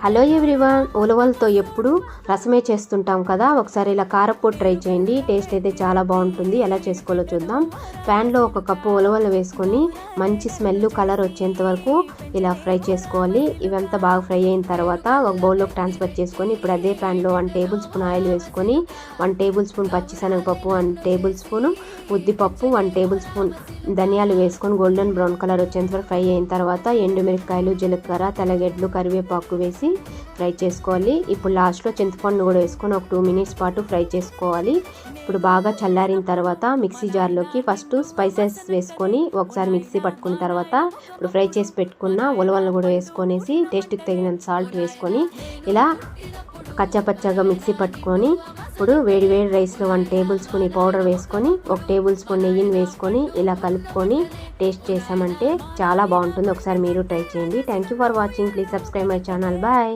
Hello everyone, ఉలవలతో ఎప్పుడు రసమే చేస్తుంటాం కదా. ఒకసారి ఇలా కారపొడి ట్రై చేయండి. టేస్ట్ అయితే చాలా బాగుంటుంది. ఎలా చేసుకోవాలో చూద్దాం. ప్యాన్లో 1 కప్పు ఉలవలు వేసుకొని మంచి స్మెల్ కలర్ వచ్చేంత వరకు ఇలా ఫ్రై చేసుకోవాలి. ఇవంతా బాగా ఫ్రై అయిన తర్వాత ఒక బౌల్లోకి ట్రాన్స్ఫర్ చేసుకొని ఇప్పుడు అదే ప్యాన్లో 1 టేబుల్ స్పూన్ ఆయిల్ వేసుకొని 1 టేబుల్ స్పూన్ పచ్చిశనగపప్పు, 1 టేబుల్ స్పూన్ ఉద్దిపప్పు, 1 టేబుల్ స్పూన్ ధనియాలు వేసుకొని గోల్డెన్ బ్రౌన్ కలర్ వచ్చేంత వరకు ఫ్రై అయిన తర్వాత ఎండుమిరపకాయలు, జీలకర్ర, తెల్లగడ్డలు, కరివేపాకు వేసి ఫ్రై చేసుకోవాలి. ఇప్పుడు లాస్ట్లో చింతపండు కూడా వేసుకొని ఒక 2 మినిట్స్ పాటు ఫ్రై చేసుకోవాలి. ఇప్పుడు బాగా చల్లారిన తర్వాత మిక్సీ జార్లోకి ఫస్ట్ స్పైసెస్ వేసుకొని ఒకసారి మిక్సీ పట్టుకున్న తర్వాత ఇప్పుడు ఫ్రై చేసి పెట్టుకున్న ఉలవలను కూడా వేసుకొనేసి టేస్ట్కి తగినంత సాల్ట్ వేసుకొని ఇలా కచ్చాపచ్చాగా మిక్సీ పట్టుకొని ఇప్పుడు వేడి రైస్లో 1 టేబుల్ స్పూన్ ఈ పౌడర్ వేసుకొని 1 టేబుల్ స్పూన్ నెయ్యిని వేసుకొని ఇలా కలుపుకొని టేస్ట్ చేసామంటే చాలా బాగుంటుంది. ఒకసారి మీరు ట్రై చేయండి. Thank you for watching. Please subscribe my channel. Bye.